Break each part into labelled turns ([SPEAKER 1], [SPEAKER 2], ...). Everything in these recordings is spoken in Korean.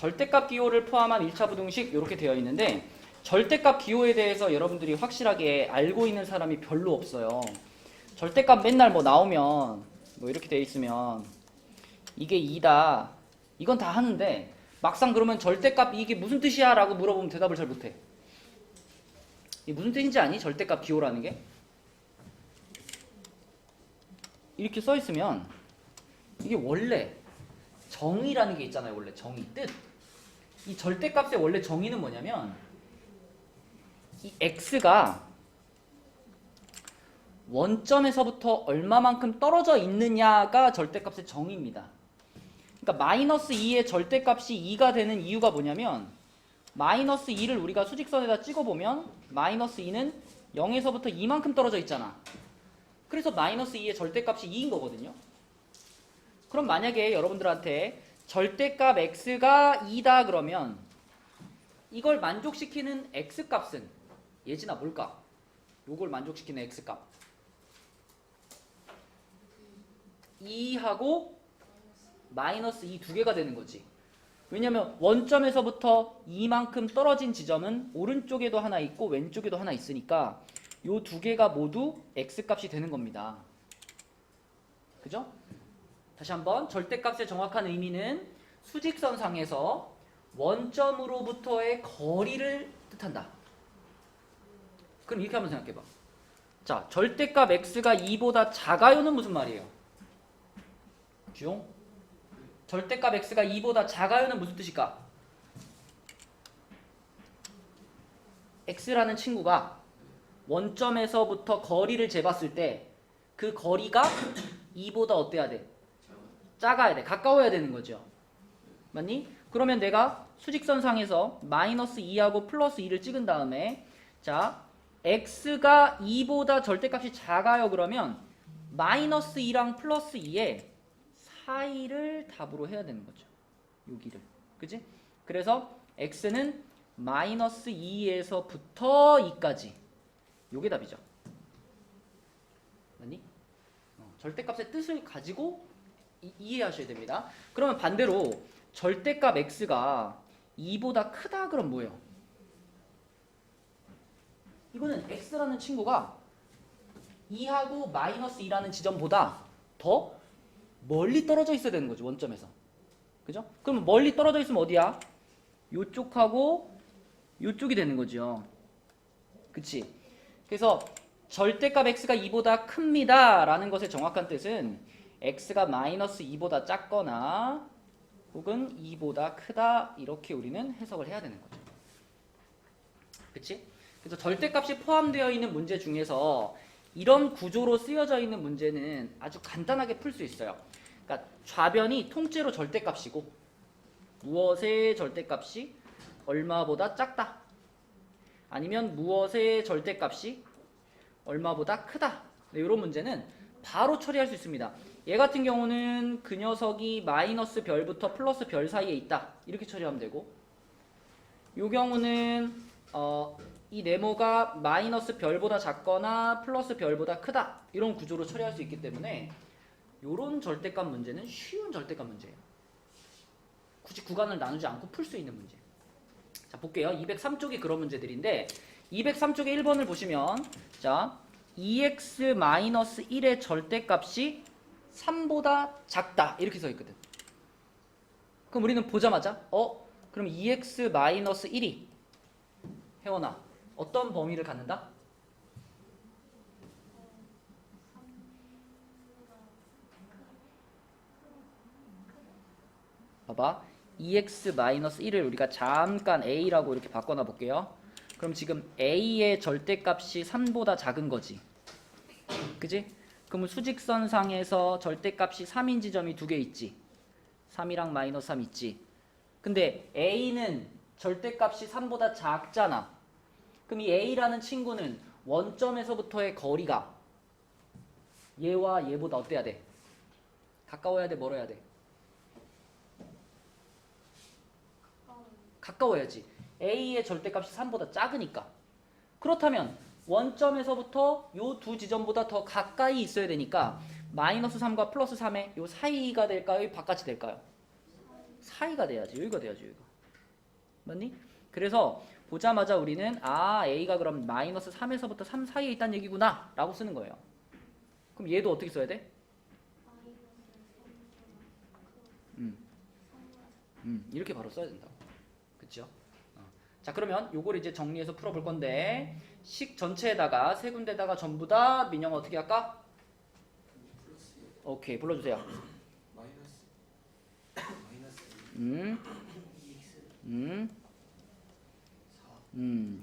[SPEAKER 1] 절대값 기호를 포함한 1차 부등식 이렇게 되어 있는데 절대값 기호에 대해서 여러분들이 확실하게 알고 있는 사람이 별로 없어요. 절대값 맨날 뭐 나오면 뭐 이렇게 되어 있으면 이게 2다 이건 다 하는데 막상 그러면 절대값 이게 무슨 뜻이야? 라고 물어보면 대답을 잘 못해. 이게 무슨 뜻인지 아니? 절대값 기호라는 게? 이렇게 써 있으면 이게 원래 정의라는 게 있잖아요. 원래 정의, 뜻. 이 절대값의 원래 정의는 뭐냐면 이 x가 원점에서부터 얼마만큼 떨어져 있느냐가 절대값의 정의입니다. 그러니까 마이너스 2의 절대값이 2가 되는 이유가 뭐냐면 마이너스 2를 우리가 수직선에다 찍어보면 마이너스 2는 0에서부터 2만큼 떨어져 있잖아. 그래서 마이너스 2의 절대값이 2인 거거든요. 그럼 만약에 여러분들한테 절대값 x가 2다 그러면 이걸 만족시키는 x값은 예진아 뭘까? 요걸 만족시키는 x값 2하고 마이너스 2 두 개가 되는 거지. 왜냐면 원점에서부터 2만큼 떨어진 지점은 오른쪽에도 하나 있고 왼쪽에도 하나 있으니까 요 두 개가 모두 x값이 되는 겁니다. 그죠? 다시 한번 절대값의 정확한 의미는 수직선상에서 원점으로부터의 거리를 뜻한다. 그럼 이렇게 한번 생각해봐. 자, 절대값 x가 2보다 작아요는 무슨 말이에요? 주용? 절대값 x가 2보다 작아요는 무슨 뜻일까? x라는 친구가 원점에서부터 거리를 재봤을 때 그 거리가 2보다 어때야 돼? 작아야 돼. 가까워야 되는 거죠. 맞니? 그러면 내가 수직선상에서 마이너스 2하고 플러스 2를 찍은 다음에 자 x가 2보다 절대값이 작아요. 그러면 마이너스 2랑 플러스 2의 사이를 답으로 해야 되는 거죠. 여기를. 그지? 그래서 x는 마이너스 2에서부터 2까지. 요게 답이죠. 맞니? 절대값의 뜻을 가지고 이해하셔야 됩니다. 그러면 반대로 절대값 x가 2보다 크다 그럼 뭐예요? 이거는 x라는 친구가 2하고 마이너스 2라는 지점보다 더 멀리 떨어져 있어야 되는 거죠. 원점에서. 그죠? 그럼 멀리 떨어져 있으면 어디야? 요쪽하고 요쪽이 되는 거죠. 그치? 그래서 절대값 x가 2보다 큽니다 라는 것의 정확한 뜻은 x가 마이너스 2보다 작거나 혹은 2보다 크다 이렇게 우리는 해석을 해야 되는 거죠. 그치? 그래서 절대값이 포함되어 있는 문제 중에서 이런 구조로 쓰여져 있는 문제는 아주 간단하게 풀 수 있어요. 그러니까 좌변이 통째로 절대값이고 무엇의 절대값이 얼마보다 작다. 아니면 무엇의 절대값이 얼마보다 크다. 네, 이런 문제는 바로 처리할 수 있습니다. 얘 같은 경우는 그 녀석이 마이너스 별부터 플러스 별 사이에 있다. 이렇게 처리하면 되고 이 경우는 이 네모가 마이너스 별보다 작거나 플러스 별보다 크다. 이런 구조로 처리할 수 있기 때문에 이런 절대값 문제는 쉬운 절대값 문제예요. 굳이 구간을 나누지 않고 풀 수 있는 문제. 자, 볼게요. 203쪽이 그런 문제들인데 203쪽의 1번을 보시면 자 2x-1의 절대값이 3보다 작다 이렇게 써 있거든. 그럼 우리는 보자마자 그럼 2x-1이 혜원아 어떤 범위를 갖는다? 봐봐 2x-1을 우리가 잠깐 a라고 이렇게 바꿔놔 볼게요. 그럼 지금 a의 절대값이 3보다 작은 거지. 그지? 그러면 수직선상에서 절대값이 3인 지점이 두 개 있지. 3이랑 마이너스 3 있지. 근데 a는 절대값이 3보다 작잖아. 그럼 이 a라는 친구는 원점에서부터의 거리가 얘와 얘보다 어때야 돼? 가까워야 돼? 멀어야 돼? 가까워야지. a의 절대값이 3보다 작으니까. 그렇다면 원점에서부터 요 두 지점보다 더 가까이 있어야 되니까 마이너스 3과 플러스 3의 요 사이가 될까요? 바깥이 될까요? 사이가 돼야지. 여기가 돼야지. 여기가. 맞니? 그래서 보자마자 우리는 A가 그럼 마이너스 3에서부터 3 사이에 있다는 얘기구나 라고 쓰는 거예요. 그럼 얘도 어떻게 써야 돼? 이렇게 바로 써야 된다고. 그쵸? 자, 그러면 요걸 이제 정리해서 풀어볼 건데 식 전체에다가 세 군데다가 전부 다 민영아 어떻게 할까? 오케이, 불러주세요.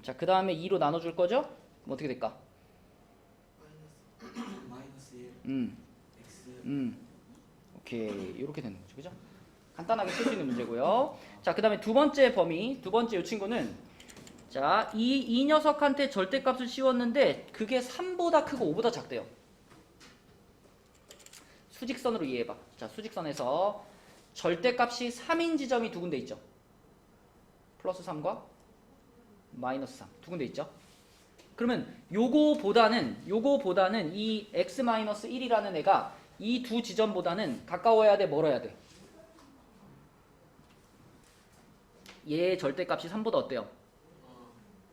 [SPEAKER 1] 자, 그 다음에 2로 나눠줄 거죠? 그럼 어떻게 될까? 오케이, 이렇게 되는 거죠, 그죠? 간단하게 풀 수 있는 문제고요. 자, 그 다음에 두 번째 범위, 두 번째 이 친구는 자, 이 녀석한테 절대값을 씌웠는데 그게 3보다 크고 5보다 작대요. 수직선으로 이해해봐. 자, 수직선에서 절대값이 3인 지점이 두 군데 있죠. 플러스 3과 마이너스 3 두 군데 있죠. 그러면 요거보다는 이 x-1이라는 애가 이 두 지점보다는 가까워야 돼, 멀어야 돼? 얘의 절대값이 3보다 어때요?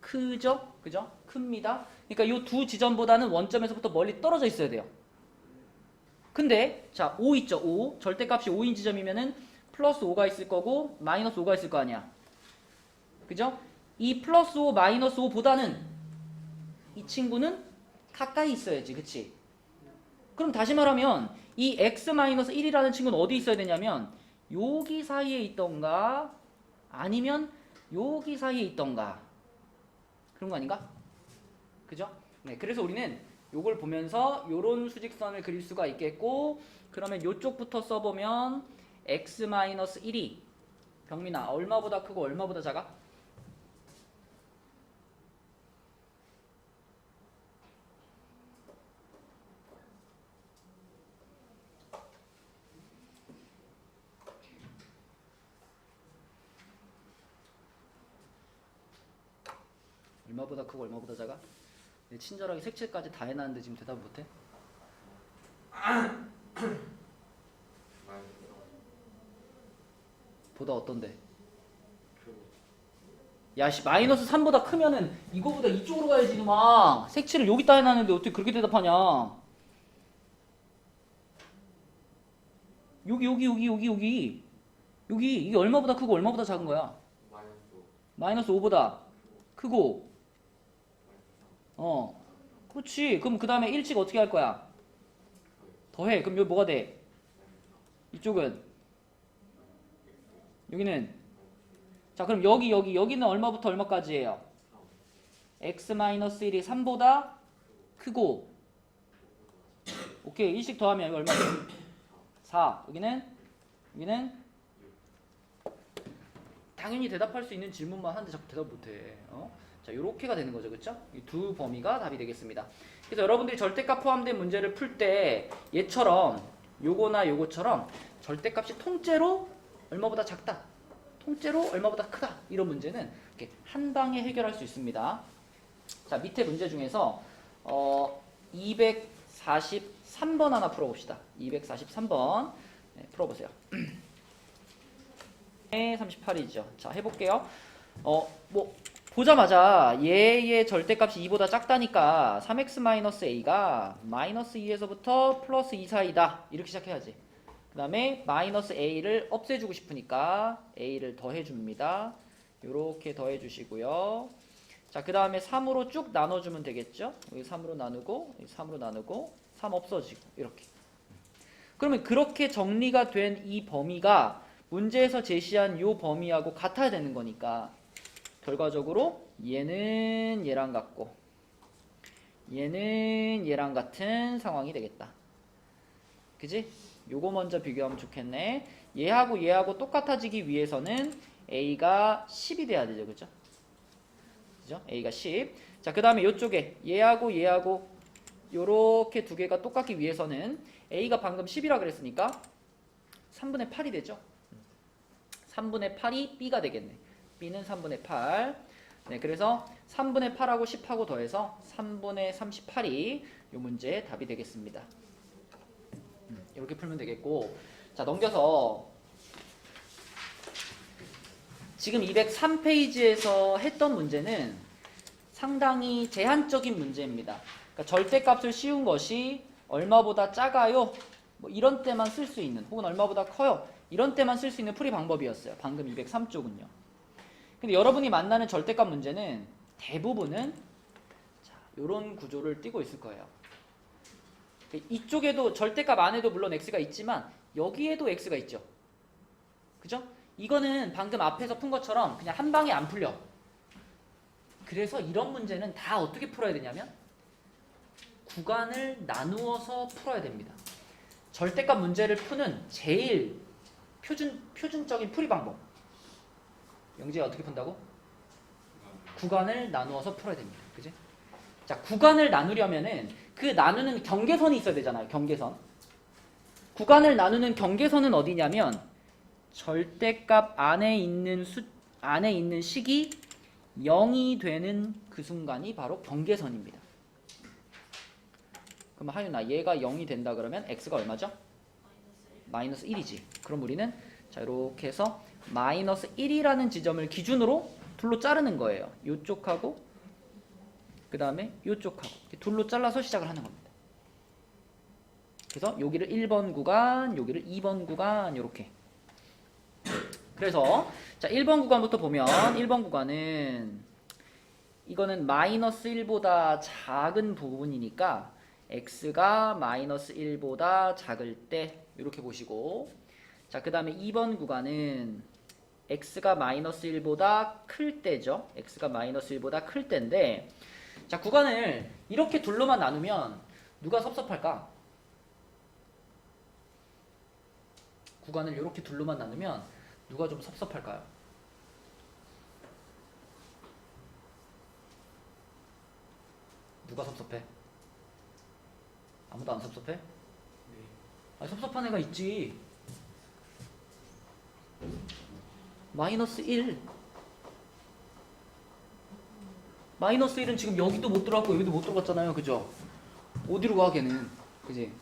[SPEAKER 1] 크죠? 그죠? 큽니다. 그러니까 이 두 지점보다는 원점에서부터 멀리 떨어져 있어야 돼요. 근데 자, 5 있죠? 5. 절대값이 5인 지점이면은 플러스 5가 있을 거고 마이너스 5가 있을 거 아니야. 그죠? 이 플러스 5, 마이너스 5보다는 이 친구는 가까이 있어야지. 그치? 그럼 다시 말하면 이 x-1이라는 친구는 어디 있어야 되냐면 여기 사이에 있던가 아니면 여기 사이에 있던가 그런 거 아닌가? 그죠? 네, 그래서 우리는 요걸 보면서 요런 수직선을 그릴 수가 있겠고 그러면 요쪽부터 써보면 x-1이 병민아 얼마보다 크고 얼마보다 작아? 얼마보다 크고 얼마보다 작아? 내 친절하게 색칠까지 다 해놨는데 지금 대답 못해? 보다 어떤데? 야씨 마이너스 3보다 크면은 이거보다 이쪽으로 가야지 막 색칠을 여기다 해놨는데 어떻게 그렇게 대답하냐? 여기 이게 얼마보다 크고 얼마보다 작은 거야? 마이너스 5보다 크고 그렇지. 그럼 그 다음에 일찍 어떻게 할 거야? 더해. 그럼 여기 뭐가 돼? 이쪽은 여기는 자 그럼 여기는 얼마부터 얼마까지예요? x-1이 3보다 크고 오케이. 일씩 더하면 여기 얼마 돼? 4. 여기는 당연히 대답할 수 있는 질문만 하는데 자꾸 대답 못해. 자, 요렇게가 되는 거죠. 그쵸? 이 두 범위가 답이 되겠습니다. 그래서 여러분들이 절대값 포함된 문제를 풀 때 얘처럼 요거나 요거처럼 절대값이 통째로 얼마보다 작다. 통째로 얼마보다 크다. 이런 문제는 이렇게 한 방에 해결할 수 있습니다. 자, 밑에 문제 중에서 243번 하나 풀어봅시다. 243번 네, 풀어보세요. 38이죠. 자, 해볼게요. 뭐 보자마자 얘의 절대값이 2보다 작다니까 3x-a가 마이너스 2에서부터 플러스 2 사이다. 이렇게 시작해야지. 그 다음에 마이너스 a를 없애주고 싶으니까 a를 더해줍니다. 요렇게 더해주시고요. 자, 그 다음에 3으로 쭉 나눠주면 되겠죠. 여기 3으로 나누고 여기 3으로 나누고 3 없어지고 이렇게. 그러면 그렇게 정리가 된 이 범위가 문제에서 제시한 요 범위하고 같아야 되는 거니까 결과적으로 얘는 얘랑 같고 얘는 얘랑 같은 상황이 되겠다. 그지? 요거 먼저 비교하면 좋겠네. 얘하고 똑같아지기 위해서는 A가 10이 돼야 되죠. 그죠? 그죠? A가 10. 자, 그 다음에 요쪽에 얘하고 요렇게 두 개가 똑같기 위해서는 A가 방금 10이라 그랬으니까 3분의 8이 되죠. 3분의 8이 B가 되겠네. B는 3분의 8. 네, 그래서 3분의 8하고 10하고 더해서 3분의 38이 이 문제의 답이 되겠습니다. 이렇게 풀면 되겠고, 자 넘겨서 지금 203페이지에서 했던 문제는 상당히 제한적인 문제입니다. 그러니까 절대값을 씌운 것이 얼마보다 작아요? 뭐 이런 때만 쓸 수 있는, 혹은 얼마보다 커요? 이런 때만 쓸 수 있는 풀이 방법이었어요. 방금 203쪽은요. 근데 여러분이 만나는 절대값 문제는 대부분은 이런 구조를 띠고 있을 거예요. 이쪽에도 절대값 안에도 물론 x가 있지만 여기에도 x가 있죠. 그죠? 이거는 방금 앞에서 푼 것처럼 그냥 한 방에 안 풀려. 그래서 이런 문제는 다 어떻게 풀어야 되냐면 구간을 나누어서 풀어야 됩니다. 절대값 문제를 푸는 제일 표준적인 풀이 방법. 영재야 어떻게 푼다고? 구간을 나누어서 풀어야 됩니다. 그지? 자, 구간을 나누려면은 그 나누는 경계선이 있어야 되잖아요. 경계선. 구간을 나누는 경계선은 어디냐면 절대값 안에 있는 식이 0이 되는 그 순간이 바로 경계선입니다. 그럼 하윤아 얘가 0이 된다 그러면 x가 얼마죠? 마이너스 1이지. 그럼 우리는 자 이렇게 해서 마이너스 1이라는 지점을 기준으로 둘로 자르는 거예요. 요쪽하고 그 다음에 요쪽하고 둘로 잘라서 시작을 하는 겁니다. 그래서 여기를 1번 구간, 여기를 2번 구간 이렇게. 그래서 자 1번 구간부터 보면 1번 구간은 이거는 마이너스 1보다 작은 부분이니까 x가 마이너스 1보다 작을 때 이렇게 보시고, 자 그 다음에 2번 구간은 x가 마이너스 1보다 클 때죠. x가 마이너스 1보다 클 때인데, 자 구간을 이렇게 둘로만 나누면 누가 섭섭할까? 구간을 이렇게 둘로만 나누면 누가 좀 섭섭할까요? 누가 섭섭해? 아무도 안 섭섭해? 네. 아니, 섭섭한 애가 있지. 마이너스 1. 마이너스 1은 지금 여기도 못 들어갔고 여기도 못 들어갔잖아요. 그죠? 어디로 가 걔는? 그지?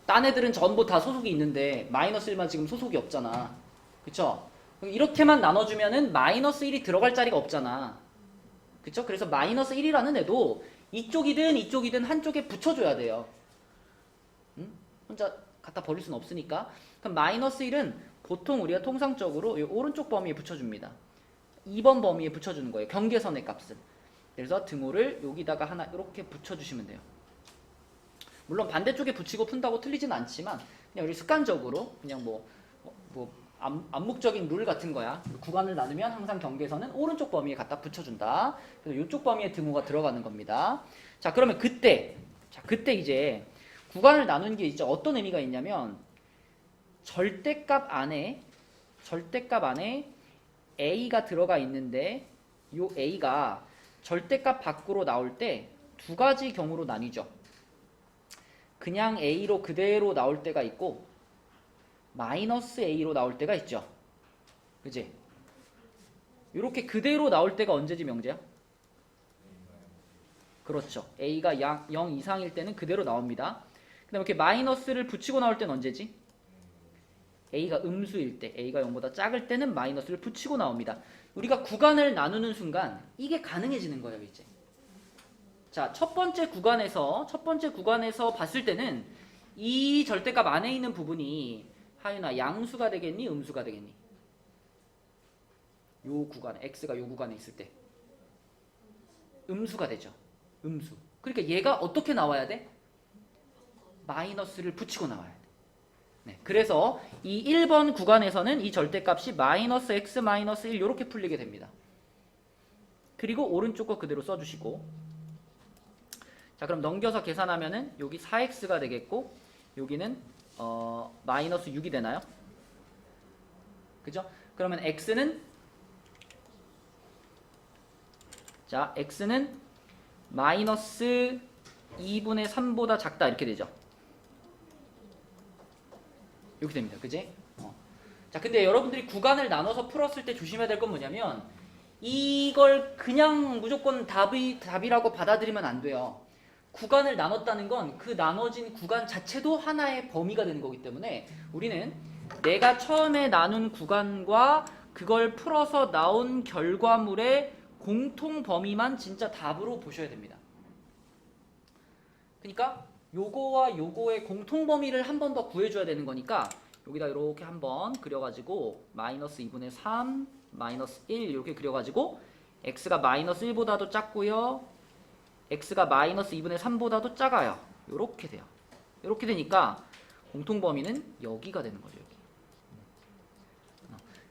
[SPEAKER 1] 딴 애들은 전부 다 소속이 있는데 마이너스 1만 지금 소속이 없잖아. 그쵸? 이렇게만 나눠주면은 마이너스 1이 들어갈 자리가 없잖아. 그쵸? 그래서 마이너스 1이라는 애도 이쪽이든 한쪽에 붙여줘야 돼요. 응? 혼자 갖다 버릴 수는 없으니까. 그럼 마이너스 1은 보통 우리가 통상적으로 이 오른쪽 범위에 붙여줍니다. 2번 범위에 붙여주는 거예요. 경계선의 값은. 그래서 등호를 여기다가 하나 이렇게 붙여주시면 돼요. 물론 반대쪽에 붙이고 푼다고 틀리진 않지만 그냥 우리 습관적으로 그냥 암묵적인 룰 같은 거야. 구간을 나누면 항상 경계선은 오른쪽 범위에 갖다 붙여준다. 그래서 이쪽 범위에 등호가 들어가는 겁니다. 자 그러면 그때 이제 구간을 나누는 게 이제 어떤 의미가 있냐면 절대값 안에 a가 들어가 있는데 요 a가 절대값 밖으로 나올 때 두 가지 경우로 나뉘죠. 그냥 a로 그대로 나올 때가 있고 마이너스 a로 나올 때가 있죠. 그지? 이렇게 그대로 나올 때가 언제지 명재야? 그렇죠. a가 0 이상일 때는 그대로 나옵니다. 그 다음에 이렇게 마이너스를 붙이고 나올 때는 언제지? a가 음수일 때, a가 0보다 작을 때는 마이너스를 붙이고 나옵니다. 우리가 구간을 나누는 순간 이게 가능해지는 거예요. 이제 자, 첫 번째 구간에서 봤을 때는 이 절대값 안에 있는 부분이 하윤아 양수가 되겠니? 음수가 되겠니? 요 구간, x가 요 구간에 있을 때 음수가 되죠. 음수. 그러니까 얘가 어떻게 나와야 돼? 마이너스를 붙이고 나와야 돼. 네, 그래서 이 1번 구간에서는 이 절대값이 마이너스 x 마이너스 1 이렇게 풀리게 됩니다. 그리고 오른쪽 거 그대로 써주시고, 자 그럼 넘겨서 계산하면은 여기 4x가 되겠고 여기는 마이너스 6이 되나요? 그죠? 그러면 x는 마이너스 2분의 3보다 작다 이렇게 되죠. 이렇게 됩니다. 그지? 자 근데 여러분들이 구간을 나눠서 풀었을 때 조심해야 될 건 뭐냐면 이걸 그냥 무조건 답이라고 받아들이면 안 돼요. 구간을 나눴다는 건 그 나눠진 구간 자체도 하나의 범위가 되는 거기 때문에 우리는 내가 처음에 나눈 구간과 그걸 풀어서 나온 결과물의 공통 범위만 진짜 답으로 보셔야 됩니다. 그러니까 요거와 요거의 공통 범위를 한 번 더 구해줘야 되는 거니까 여기다 이렇게 한번 그려가지고 마이너스 2분의 3, 마이너스 1 이렇게 그려가지고 x가 마이너스 1보다도 작고요. x가 마이너스 2분의 3보다도 작아요. 요렇게 돼요. 요렇게 되니까 공통 범위는 여기가 되는 거죠. 여기.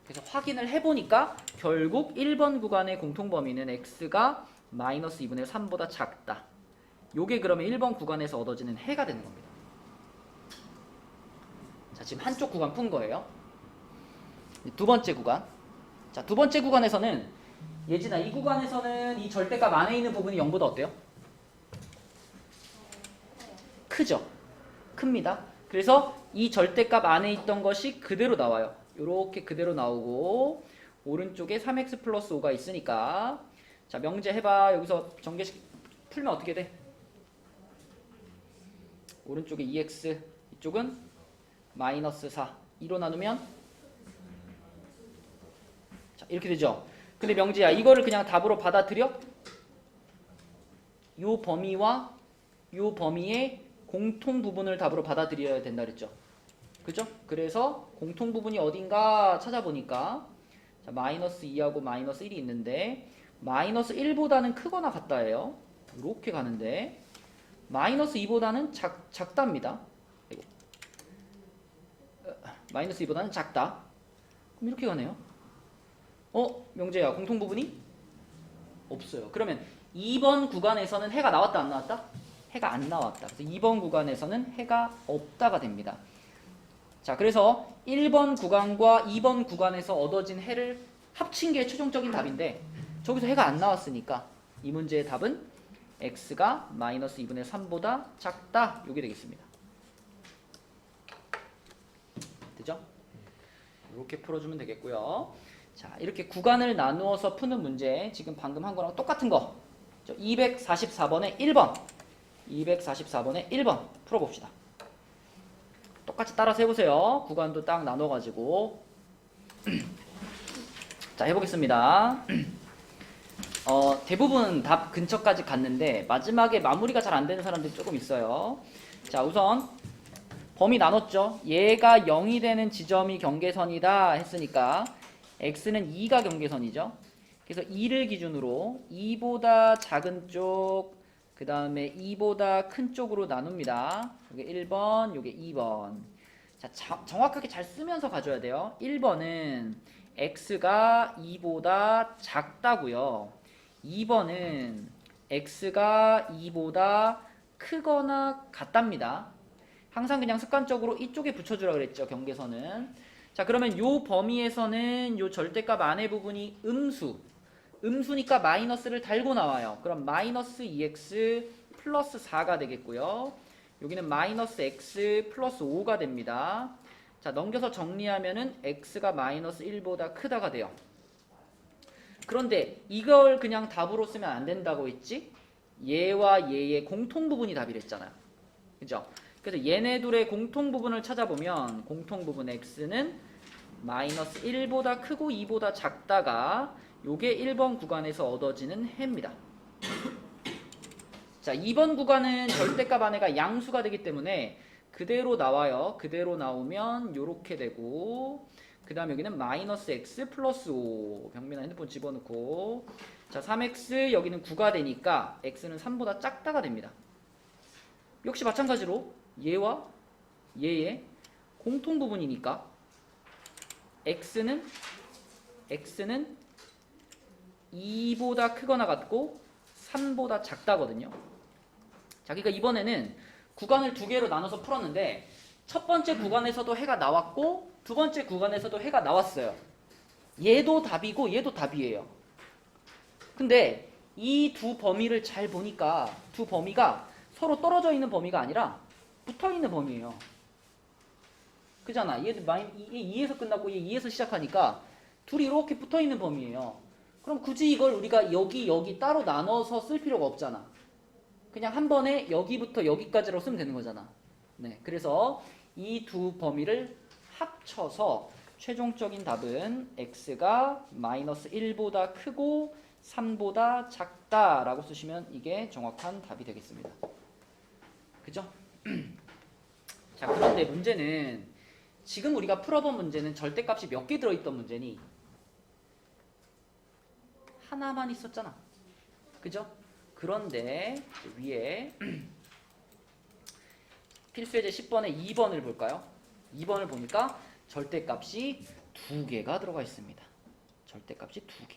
[SPEAKER 1] 그래서 확인을 해보니까 결국 1번 구간의 공통 범위는 x가 마이너스 2분의 3보다 작다. 요게 그러면 1번 구간에서 얻어지는 해가 되는 겁니다. 자, 지금 한쪽 구간 푼 거예요. 두 번째 구간. 자, 두 번째 구간에서는 예진아, 이 구간에서는 이 절대값 안에 있는 부분이 0보다 어때요? 크죠? 큽니다. 그래서 이 절대값 안에 있던 것이 그대로 나와요. 요렇게 그대로 나오고 오른쪽에 3x 플러스 5가 있으니까 자, 명제 해봐. 여기서 전개식 풀면 어떻게 돼? 오른쪽에 2x, 이쪽은 마이너스 4. 2로 나누면 자, 이렇게 되죠. 근데 명지야, 이거를 그냥 답으로 받아들여? 요 범위와 요 범위의 공통 부분을 답으로 받아들여야 된다 그랬죠. 그죠? 그래서 공통 부분이 어딘가 찾아보니까 자, 마이너스 2하고 마이너스 1이 있는데 마이너스 1보다는 크거나 같다예요. 이렇게 가는데 마이너스 2보다는 작답니다. 마이너스 2보다는 작다. 그럼 이렇게 가네요. 명재야, 공통 부분이 없어요. 그러면 2번 구간에서는 해가 나왔다 안 나왔다? 해가 안 나왔다. 그래서 2번 구간에서는 해가 없다가 됩니다. 자, 그래서 1번 구간과 2번 구간에서 얻어진 해를 합친 게 최종적인 답인데 저기서 해가 안 나왔으니까 이 문제의 답은 x가 마이너스 2분의 3보다 작다. 이게 되겠습니다. 되죠? 이렇게 풀어주면 되겠고요. 자, 이렇게 구간을 나누어서 푸는 문제 지금 방금 한 거랑 똑같은 거 244번에 1번 244번에 1번 풀어봅시다. 똑같이 따라서 해보세요. 구간도 딱 나눠가지고 자, 해보겠습니다. 대부분 답 근처까지 갔는데 마지막에 마무리가 잘 안 되는 사람들이 조금 있어요. 자, 우선 범위 나눴죠. 얘가 0이 되는 지점이 경계선이다 했으니까 x는 2가 경계선이죠. 그래서 2를 기준으로 2보다 작은 쪽, 그 다음에 2보다 큰 쪽으로 나눕니다. 이게 1번, 이게 2번. 자, 정확하게 잘 쓰면서 가져야 돼요. 1번은 x가 2보다 작다고요. 2번은 x가 2보다 크거나 같답니다. 항상 그냥 습관적으로 이쪽에 붙여주라 그랬죠. 경계선은. 자, 그러면 요 범위에서는 요 절대값 안에 부분이 음수니까 마이너스를 달고 나와요. 그럼 마이너스 2x 플러스 4가 되겠고요. 여기는 마이너스 x 플러스 5가 됩니다. 자, 넘겨서 정리하면은 x가 마이너스 1보다 크다가 돼요. 그런데 이걸 그냥 답으로 쓰면 안 된다고 했지? 얘와 얘의 공통 부분이 답이랬잖아요. 그죠? 그래서 얘네 둘의 공통 부분을 찾아보면 공통 부분 x는 마이너스 1보다 크고 2보다 작다가 요게 1번 구간에서 얻어지는 해입니다. 자, 2번 구간은 절대값 안에가 양수가 되기 때문에 그대로 나와요. 그대로 나오면 요렇게 되고 그 다음 여기는 마이너스 x 플러스 5 병민아 핸드폰 집어넣고 자, 3x 여기는 9가 되니까 x는 3보다 작다가 됩니다. 역시 마찬가지로 얘와 얘의 공통 부분이니까 x는 2보다 크거나 같고 3보다 작다거든요. 자, 그러니까 이번에는 구간을 두 개로 나눠서 풀었는데 첫 번째 구간에서도 해가 나왔고 두 번째 구간에서도 해가 나왔어요. 얘도 답이고 얘도 답이에요. 근데 이 두 범위를 잘 보니까 두 범위가 서로 떨어져 있는 범위가 아니라 붙어 있는 범위예요. 그잖아. 얘 2에서 끝나고 얘 2에서 시작하니까 둘이 이렇게 붙어 있는 범위예요. 그럼 굳이 이걸 우리가 여기 따로 나눠서 쓸 필요가 없잖아. 그냥 한 번에 여기부터 여기까지로 쓰면 되는 거잖아. 네, 그래서 이 두 범위를 합쳐서 최종적인 답은 x가 마이너스 1보다 크고 3보다 작다라고 쓰시면 이게 정확한 답이 되겠습니다. 그죠? 자, 그런데 문제는 지금 우리가 풀어본 문제는 절대값이 몇 개 들어있던 문제니? 하나만 있었잖아. 그죠? 그런데 위에 필수예제 10번에 2번을 볼까요? 2번을 보니까 절대값이 2개가 들어가 있습니다. 절대값이 2개.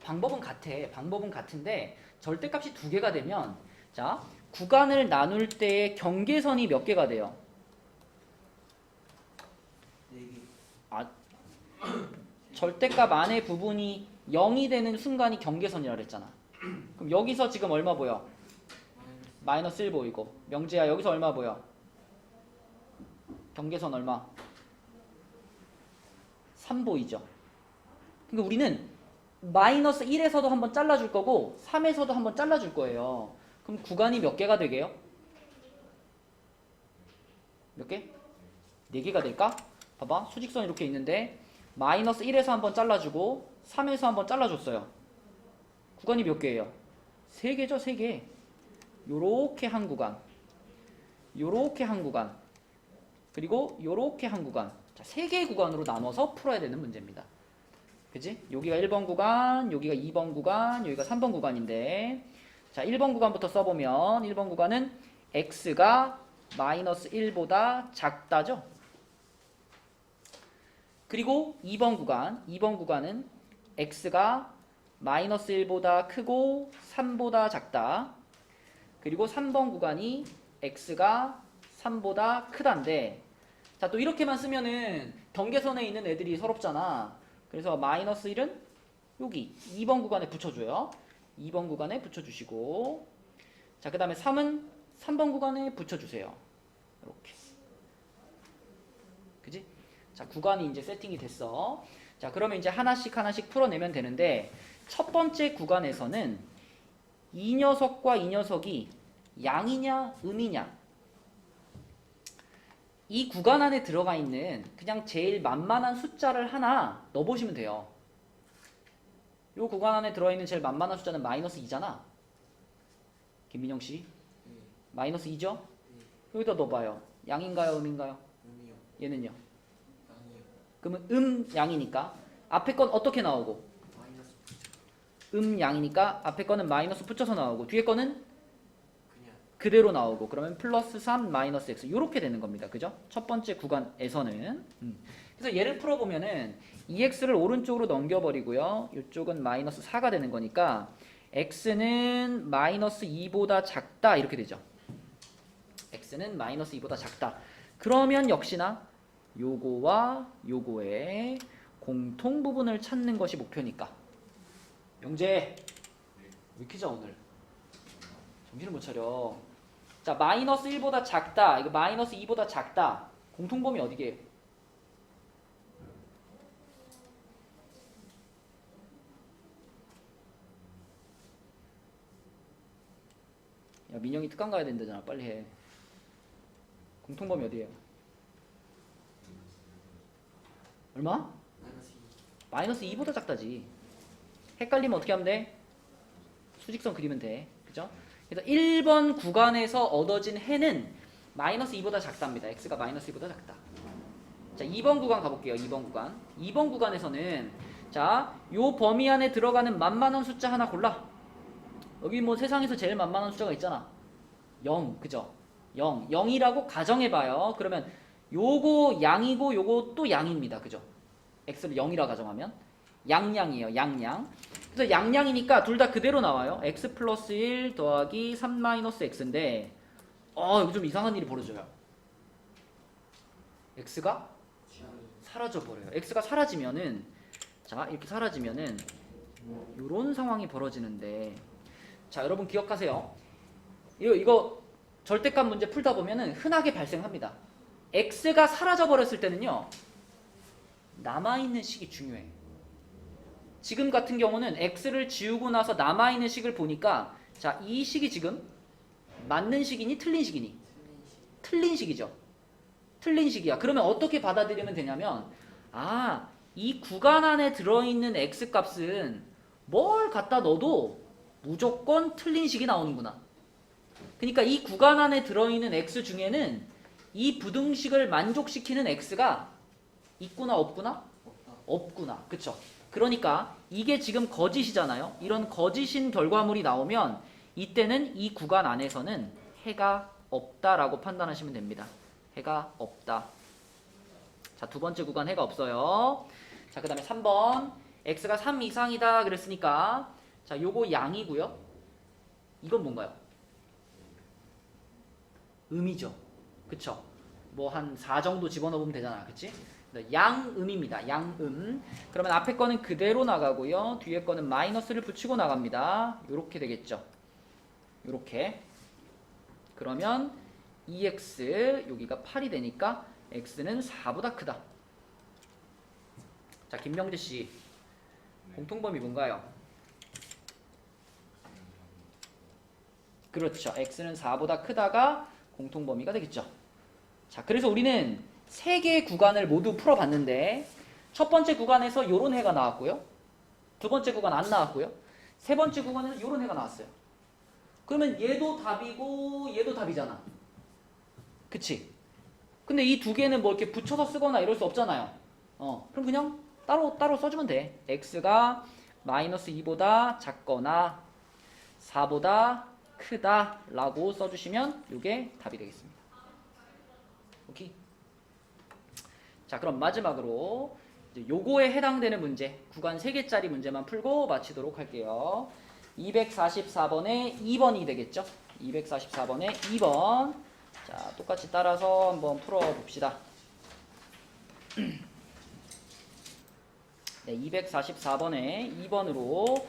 [SPEAKER 1] 방법은 같아. 방법은 같은데 절대값이 2개가 되면 자, 구간을 나눌 때의 경계선이 몇 개가 돼요?
[SPEAKER 2] 4개.
[SPEAKER 1] 아, 절대값 안의 부분이 0이 되는 순간이 경계선이라 그랬잖아. 그럼 여기서 지금 얼마 보여? 마이너스 1 보이고. 명재야, 여기서 얼마 보여? 경계선 얼마? 3 보이죠? 그러니까 우리는 마이너스 1에서도 한번 잘라줄 거고 3에서도 한번 잘라줄 거예요. 그럼 구간이 몇 개가 되게요? 몇 개? 4개가 될까? 봐봐, 수직선 이렇게 있는데 마이너스 1에서 한번 잘라주고 3에서 한번 잘라줬어요. 구간이 몇 개예요? 3개죠, 3개. 요렇게 한 구간, 요렇게 한 구간, 그리고 요렇게 한 구간. 자, 3개의 구간으로 나눠서 풀어야 되는 문제입니다. 그치? 여기가 1번 구간, 여기가 2번 구간, 여기가 3번 구간인데 자, 1번 구간부터 써보면 1번 구간은 x가 마이너스 1보다 작다죠? 그리고 2번 구간은 x가 마이너스 1보다 크고 3보다 작다. 그리고 3번 구간이 x가 3보다 크다인데 자, 또 이렇게만 쓰면은 경계선에 있는 애들이 서럽잖아. 그래서 마이너스 1은 여기 2번 구간에 붙여줘요. 2번 구간에 붙여주시고 자, 그 다음에 3은 3번 구간에 붙여주세요. 이렇게. 그지? 자, 구간이 이제 세팅이 됐어. 자, 그러면 이제 하나씩 풀어내면 되는데 첫 번째 구간에서는 이 녀석과 이 녀석이 양이냐 음이냐 이 구간 안에 들어가 있는 그냥 제일 만만한 숫자를 하나 넣어보시면 돼요. 이 구간 안에 들어있는 제일 만만한 숫자는 마이너스 2잖아. 김민영씨 마이너스 2죠? 여기다 넣어봐요. 양인가요 음인가요?
[SPEAKER 2] 음이요.
[SPEAKER 1] 얘는요?
[SPEAKER 2] 양이요.
[SPEAKER 1] 그러면 양이니까 앞에 건 어떻게 나오고?
[SPEAKER 2] 마이너스.
[SPEAKER 1] 양이니까 앞에 거는 마이너스 붙여서 나오고 뒤에 거는
[SPEAKER 2] 그냥.
[SPEAKER 1] 그대로 나오고 그러면 플러스 3 마이너스 x 이렇게 되는 겁니다. 그죠? 첫 번째 구간에서는 그래서 얘를 풀어보면은 2x를 오른쪽으로 넘겨버리고요. 이쪽은 마이너스 4가 되는 거니까 x는 마이너스 2보다 작다 이렇게 되죠. x는 마이너스 2보다 작다. 그러면 역시나 요거와 요거의 공통 부분을 찾는 것이 목표니까. 명재 왜 이렇게 자 오늘? 정신을 못 차려. 자, 마이너스 1보다 작다. 이거 마이너스 2보다 작다. 공통범위 어디게요? 야, 민영이 특강 가야 된다잖아. 빨리 해. 공통범위 어디예요? 얼마?
[SPEAKER 2] 마이너스 2.
[SPEAKER 1] 마이너스 2보다 작다지. 헷갈리면 어떻게 하면 돼? 수직선 그리면 돼. 그죠? 그래서 1번 구간에서 얻어진 해는 마이너스 2보다 작답니다. x가 마이너스 2보다 작다. 자, 2번 구간 가볼게요. 2번 구간. 2번 구간에서는 자, 요 범위 안에 들어가는 만만한 숫자 하나 골라. 여기 뭐 세상에서 제일 만만한 숫자가 있잖아. 0. 그죠? 0. 0이라고 가정해봐요. 그러면 요거 양이고 요거 또 양입니다. 그죠? x를 0이라 가정하면 양양이에요. 양양. 그래서 양양이니까 둘 다 그대로 나와요. x 플러스 1 더하기 3 마이너스 x인데 여기 좀 이상한 일이 벌어져요. x가 사라져버려요. x가 사라지면은 자, 이렇게 사라지면은 요런 상황이 벌어지는데 자, 여러분 기억하세요. 이거 절대값 문제 풀다 보면은 흔하게 발생합니다. x가 사라져버렸을 때는요 남아있는 식이 중요해. 지금 같은 경우는 x를 지우고 나서 남아있는 식을 보니까 자, 이 식이 지금 맞는 식이니 틀린 식이니? 틀린 식이죠. 틀린 식이야. 그러면 어떻게 받아들이면 되냐면 이 구간 안에 들어있는 x 값은 뭘 갖다 넣어도 무조건 틀린 식이 나오는구나. 그러니까 이 구간 안에 들어있는 x 중에는 이 부등식을 만족시키는 x가 있구나 없구나?
[SPEAKER 2] 없다.
[SPEAKER 1] 없구나. 그쵸? 그러니까 이게 지금 거짓이잖아요. 이런 거짓인 결과물이 나오면 이때는 이 구간 안에서는 해가 없다라고 판단하시면 됩니다. 해가 없다. 자, 두 번째 구간 해가 없어요. 자, 그 다음에 3번. x가 3 이상이다 그랬으니까 자, 요거 양이고요. 이건 뭔가요? 음이죠. 그쵸? 뭐 한 4 정도 집어넣으면 되잖아. 그치? 양음입니다. 양음. 그러면 앞에 거는 그대로 나가고요. 뒤에 거는 마이너스를 붙이고 나갑니다. 요렇게 되겠죠. 요렇게. 그러면 2x 여기가 8이 되니까 x는 4보다 크다. 자, 김명재 씨. 공통범위 뭔가요? 그렇죠. x는 4보다 크다가 공통범위가 되겠죠. 자, 그래서 우리는 세 개의 구간을 모두 풀어봤는데 첫 번째 구간에서 요런 해가 나왔고요. 두 번째 구간 안 나왔고요. 세 번째 구간에서 요런 해가 나왔어요. 그러면 얘도 답이고 얘도 답이잖아. 그치? 근데 이 두 개는 뭐 이렇게 붙여서 쓰거나 이럴 수 없잖아요. 그럼 그냥 따로 써주면 돼. x가 마이너스 2보다 작거나 4보다 크다 라고 써주시면 이게 답이 되겠습니다. 오케이? 자, 그럼 마지막으로 이제 요거에 해당되는 문제, 구간 3개짜리 문제만 풀고 마치도록 할게요. 244번에 2번이 되겠죠? 244번에 2번. 자, 똑같이 따라서 한번 풀어봅시다. 네, 244번에 2번으로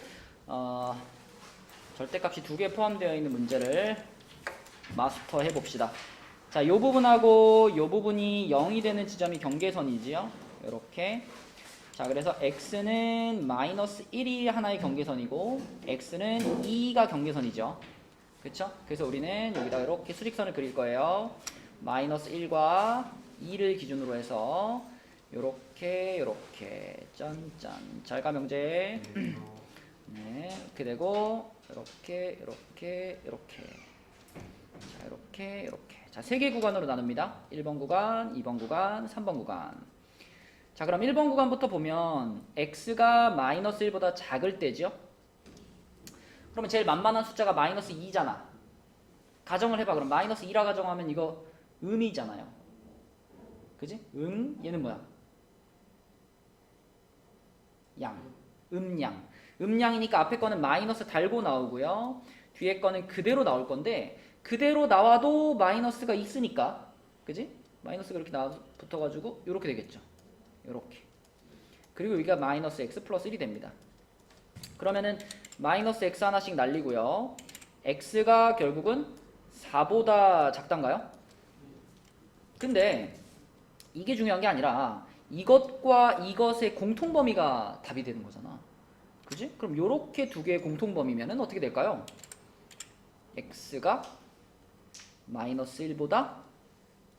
[SPEAKER 1] 절대값이 2개 포함되어 있는 문제를 마스터해 봅시다. 자, 요 부분하고 요 부분이 0이 되는 지점이 경계선이지요. 이렇게. 자, 그래서 x는 마이너스 1이 하나의 경계선이고 x는 2가 경계선이죠. 그쵸? 그래서 우리는 여기다 이렇게 수직선을 그릴 거예요. 마이너스 1과 2를 기준으로 해서 요렇게 짠짠. 잘 가 명재. 네, 이렇게 되고 이렇게. 자, 이렇게. 자, 3개 구간으로 나눕니다. 1번 구간, 2번 구간, 3번 구간. 자, 그럼 1번 구간부터 보면 x가 마이너스 1보다 작을 때죠. 그러면 제일 만만한 숫자가 마이너스 2잖아. 가정을 해봐. 그럼 마이너스 2라 가정하면 이거 음이잖아요. 그지? 얘는 뭐야? 양. 음양. 음양이니까 앞에 거는 마이너스 달고 나오고요. 뒤에 거는 그대로 나올 건데 그대로 나와도 마이너스가 있으니까, 그지? 마이너스가 이렇게 붙어가지고 이렇게 되겠죠. 이렇게. 그리고 여기가 마이너스 x 플러스 1이 됩니다. 그러면은 마이너스 x 하나씩 날리고요. x가 결국은 4보다 작단가요? 근데 이게 중요한 게 아니라 이것과 이것의 공통범위가 답이 되는 거잖아. 그지? 그럼 요렇게 두 개의 공통범위면은 어떻게 될까요? x가 마이너스 1보다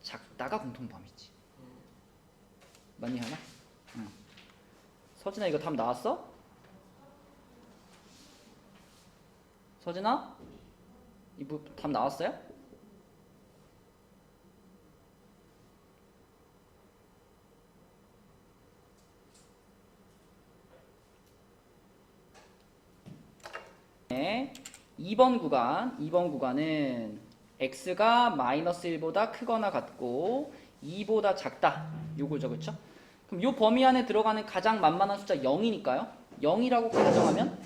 [SPEAKER 1] 작다가 공통범위지. 맞니 하나? 응. 서진아 이거 답 나왔어? 서진아? 이거 답 나왔어요? 네. 2번 구간은 x가 마이너스 1보다 크거나 같고 2보다 작다. 요거죠. 그쵸? 그럼 요 범위 안에 들어가는 가장 만만한 숫자 0이니까요. 0이라고 가정하면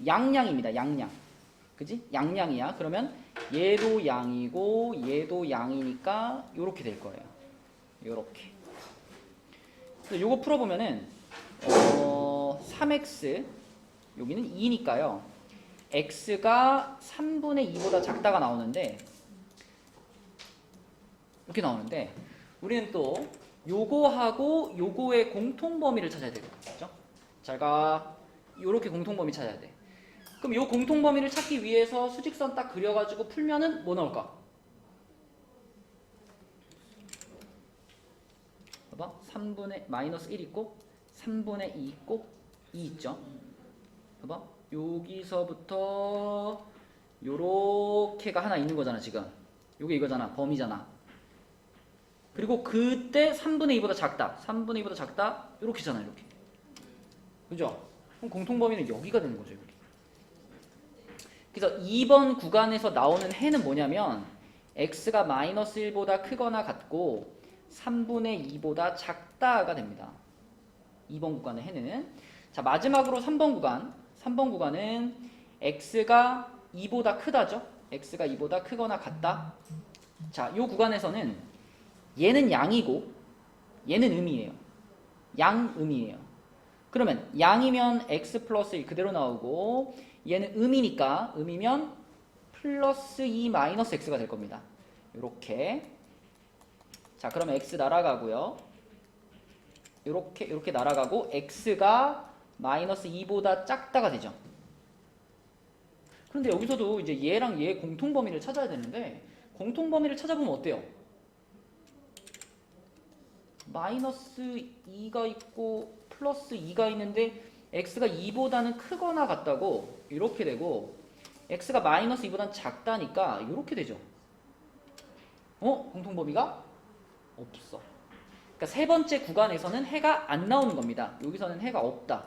[SPEAKER 1] 양양입니다. 양양. 그지? 양양이야. 그러면 얘도 양이고 얘도 양이니까 요렇게 될 거예요. 요렇게. 그래서 요거 풀어보면은 3x 여기는 2니까요. x가 3분의 2보다 작다가 나오는데 이렇게 나오는데 우리는 또 요거하고 요거의 공통범위를 찾아야 되겠죠? 잘가 요렇게 공통범위 찾아야 돼. 그럼 요 공통범위를 찾기 위해서 수직선 딱 그려가지고 풀면은 뭐 나올까? 3분의 마이너스 1 있고 3분의 2 있고 2 있죠. 봐봐. 여기서부터 요렇게가 하나 있는 거잖아 지금. 요게 이거잖아. 범위잖아. 그리고 그때 3분의 2보다 작다. 3분의 2보다 작다. 요렇게잖아 이렇게. 그죠? 그럼 공통범위는 여기가 되는 거죠. 여기. 그래서 2번 구간에서 나오는 해는 뭐냐면 x가 마이너스 1보다 크거나 같고 3분의 2보다 작다가 됩니다. 2번 구간의 해는. 자, 마지막으로 3번 구간. 3번 구간은 x가 2보다 크다죠. x가 2보다 크거나 같다. 자, 이 구간에서는 얘는 양이고 얘는 음이에요. 양음이에요. 그러면 양이면 x 플러스 1 그대로 나오고 얘는 음이니까 음이면 플러스 2 마이너스 x가 될 겁니다. 요렇게. 자, 그러면 x 날아가고요. 요렇게 날아가고 x가 마이너스 2보다 작다가 되죠. 그런데 여기서도 이제 얘랑 얘의 공통범위를 찾아야 되는데 공통범위를 찾아보면 어때요? 마이너스 2가 있고 플러스 2가 있는데 x가 2보다는 크거나 같다고 이렇게 되고 x가 마이너스 2보다는 작다니까 이렇게 되죠. 공통범위가 없어. 그러니까 세 번째 구간에서는 해가 안 나오는 겁니다. 여기서는 해가 없다.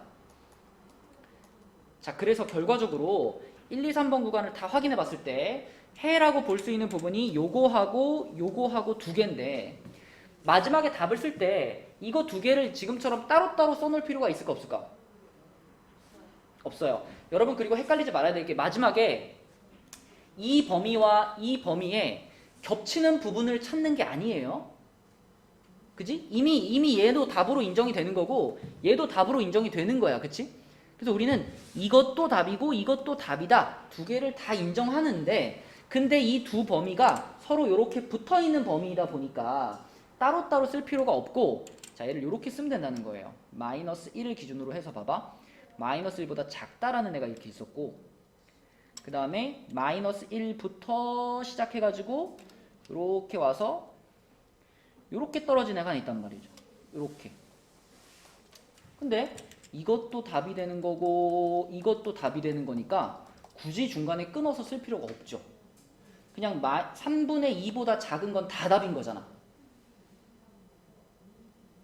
[SPEAKER 1] 자, 그래서 결과적으로 1, 2, 3번 구간을 다 확인해 봤을 때 해라고 볼 수 있는 부분이 요거하고 두 개인데 마지막에 답을 쓸 때 이거 두 개를 지금처럼 따로따로 써놓을 필요가 있을까 없을까? 없어요. 여러분 그리고 헷갈리지 말아야 될 게 마지막에 이 범위와 이 범위에 겹치는 부분을 찾는 게 아니에요. 그지? 이미 얘도 답으로 인정이 되는 거고 얘도 답으로 인정이 되는 거야. 그치? 그래서 우리는 이것도 답이고 이것도 답이다. 두 개를 다 인정하는데 근데 이 두 범위가 서로 이렇게 붙어있는 범위이다 보니까 따로따로 쓸 필요가 없고 자, 얘를 이렇게 쓰면 된다는 거예요. 마이너스 1을 기준으로 해서 봐봐. 마이너스 1보다 작다라는 애가 이렇게 있었고 그 다음에 마이너스 1부터 시작해가지고 이렇게 와서 이렇게 떨어진 애가 있단 말이죠. 이렇게. 근데 이것도 답이 되는 거고 이것도 답이 되는 거니까 굳이 중간에 끊어서 쓸 필요가 없죠. 그냥 3분의 2보다 작은 건 다 답인 거잖아.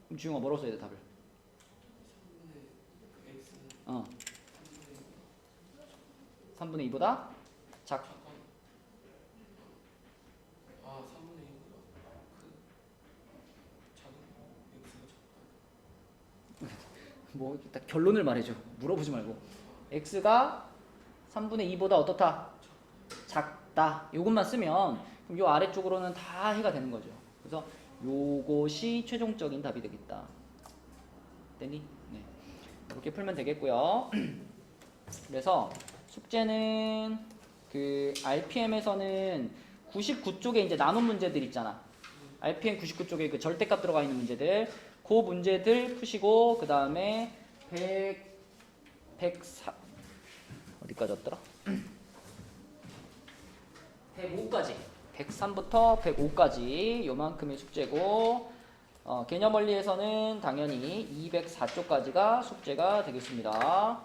[SPEAKER 1] 그럼 주영아 뭐라고 써야 돼 답을? 3분의 2보다 작.
[SPEAKER 2] 3분의 2보다 작은 x가 작다.
[SPEAKER 1] 뭐 일단 결론을 말해줘. 물어보지 말고. x가 3분의 2보다 어떻다? 작다. 요것만 쓰면 그럼 요 아래쪽으로는 다 해가 되는 거죠. 그래서 요것이 최종적인 답이 되겠다. 됐니? 네. 이렇게 풀면 되겠고요. 그래서 숙제는 그 RPM에서는 99쪽에 이제 나눈 문제들 있잖아. RPM 99쪽에 그 절대값 들어가 있는 문제들. 그 문제들 푸시고 그 다음에 104 어디까지 왔더라? 105까지 103부터 105까지 요만큼의 숙제고 개념 원리에서는 당연히 204쪽까지가 숙제가 되겠습니다.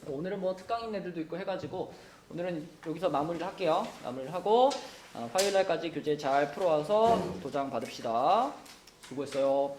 [SPEAKER 1] 오늘은 뭐 특강 있는 애들도 있고 해가지고 오늘은 여기서 마무리를 할게요. 마무리를 하고 화요일날까지 교재 잘 풀어와서 도장 받읍시다. 수고했어요.